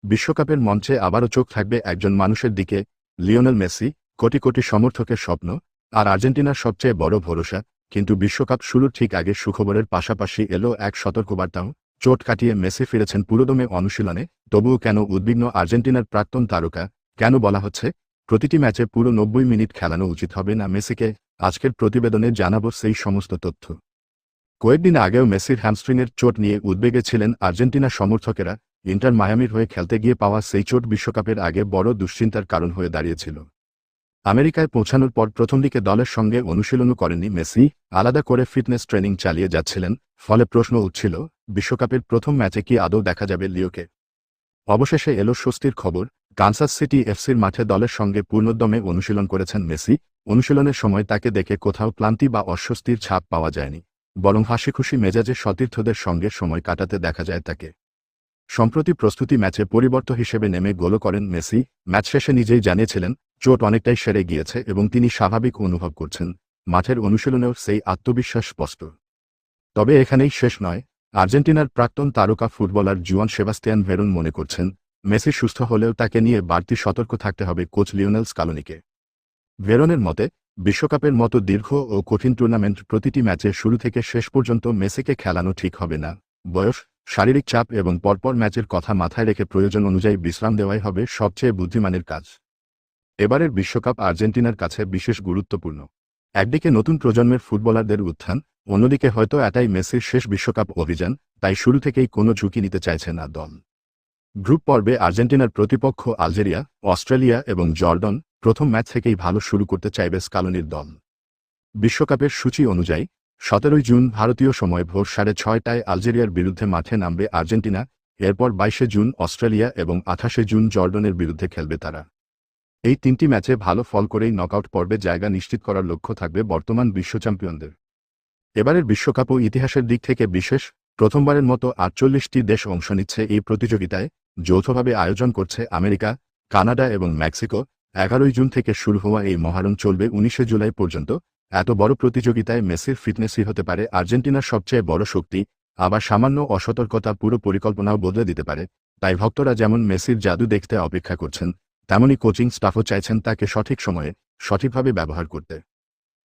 বিশ্বকাপের মঞ্চে আবারও চোখ থাকবে একজন মানুষের দিকে, লিওনেল মেসি, কোটি কোটি সমর্থকের স্বপ্ন আর আর্জেন্টিনার সবচেয়ে বড় ভরসা। কিন্তু বিশ্বকাপ শুরুর ঠিক আগে সুখবরের পাশাপাশি এলো এক সতর্কবার্তাও। চোট কাটিয়ে মেসি ফিরেছেন পুরোদমে অনুশীলনে, তবুও কেন উদ্বিগ্ন আর্জেন্টিনার প্রাক্তন তারকা? কেন বলা হচ্ছে প্রতিটি ম্যাচে পুরো ৯০ মিনিট খেলানো উচিত হবে না মেসিকে? আজকের প্রতিবেদনে জানাবো সেই সমস্ত তথ্য। কয়েকদিন আগেও মেসির হ্যামস্ট্রিংয়ের চোট নিয়ে উদ্বেগে ছিলেন আর্জেন্টিনা সমর্থকেরা। ইন্টার মায়ামির হয়ে খেলতে গিয়ে পাওয়া সেই চোট বিশ্বকাপের আগে বড় দুশ্চিন্তার কারণ হয়ে দাঁড়িয়েছিল। আমেরিকায় পৌঁছানোর পর প্রথম দিকে দলের সঙ্গে অনুশীলনও করেননি মেসি, আলাদা করে ফিটনেস ট্রেনিং চালিয়ে যাচ্ছিলেন। ফলে প্রশ্ন উঠছিল, বিশ্বকাপের প্রথম ম্যাচে কি আদৌ দেখা যাবে লিওকে? অবশেষে এলো স্বস্তির খবর। কানসাস সিটি এফসির মাঠে দলের সঙ্গে পূর্ণোদ্যমে অনুশীলন করেছেন মেসি। অনুশীলনের সময় তাকে দেখে কোথাও ক্লান্তি বা অস্বস্তির ছাপ পাওয়া যায়নি, বরং হাসিখুশি মেজাজে সতীর্থদের সঙ্গে সময় কাটাতে দেখা যায় তাকে। সম্প্রতি প্রস্তুতি ম্যাচে পরিবর্তন হিসেবে নেমে গোলও করেন মেসি। ম্যাচ শেষে নিজেই জানিয়েছিলেন চোট অনেকটাই সেরে গিয়েছে এবং তিনি স্বাভাবিক অনুভব করছেন। মাঠের অনুশীলনেও সেই আত্মবিশ্বাস স্পষ্ট। তবে এখানেই শেষ নয়। আর্জেন্টিনার প্রাক্তন তারকা ফুটবলার জুয়ান সেবাস্তিয়ান ভেরন মনে করছেন, মেসি সুস্থ হলেও তাকে নিয়ে বাড়তি সতর্ক থাকতে হবে কোচ লিওনেল স্কালোনিকে। ভেরনের মতে, বিশ্বকাপের মতো দীর্ঘ ও কঠিন টুর্নামেন্ট প্রতিটি ম্যাচে শুরু থেকে শেষ পর্যন্ত মেসিকে খেলানো ঠিক হবে না। বয়স, শারীরিক চাপ এবং পরপর ম্যাচের কথা মাথায় রেখে প্রয়োজন অনুযায়ী বিশ্রাম দেওয়াই হবে সবচেয়ে বুদ্ধিমানের কাজ। এবারের বিশ্বকাপ আর্জেন্টিনার কাছে বিশেষ গুরুত্বপূর্ণ। একদিকে নতুন প্রজন্মের ফুটবলারদের উত্থান, অন্যদিকে হয়তো এটাই মেসির শেষ বিশ্বকাপ অভিযান, তাই শুরু থেকেই কোনো ঝুঁকি নিতে চাইছে না দল। গ্রুপ পর্বে আর্জেন্টিনার প্রতিপক্ষ আলজেরিয়া, অস্ট্রেলিয়া এবং জর্ডন। প্রথম ম্যাচ থেকেই ভালো শুরু করতে চাইবে স্কালোনির দল। বিশ্বকাপের সূচি অনুযায়ী ১৭ জুন ভারতীয় সময় ভোর ৬:৩০টায় আলজেরিয়ার বিরুদ্ধে মাঠে নামবে আর্জেন্টিনা। এরপর ২২ জুন অস্ট্রেলিয়া এবং ২৮ জুন জর্ডনের বিরুদ্ধে খেলবে তারা। এই তিনটি ম্যাচে ভালো ফল করেই নকআউট পর্বে জায়গা নিশ্চিত করার লক্ষ্য থাকবে বর্তমান বিশ্ব চ্যাম্পিয়নদের। এবারের বিশ্বকাপও ইতিহাসের দিক থেকে বিশেষ। প্রথমবারের মতো ৪৮টি দেশ অংশ নিচ্ছে এই প্রতিযোগিতায়। যৌথভাবে আয়োজন করছে আমেরিকা, কানাডা এবং মেক্সিকো। ১১ জুন থেকে শুরু হওয়া এই মহারণ চলবে ১৯ জুলাই পর্যন্ত। এত বড় প্রতিযোগিতায় মেসির ফিটনেসই হতে পারে আর্জেন্টিনার সবচেয়ে বড় শক্তি। আবার সামান্য অসতর্কতা পুরো পরিকল্পনাও বদলে দিতে পারে। তাই ভক্তরা যেমন মেসির জাদু দেখতে অপেক্ষা করছেন, তেমনি কোচিং স্টাফও চাইছেন তাকে সঠিক সময়ে সঠিকভাবে ব্যবহার করতে।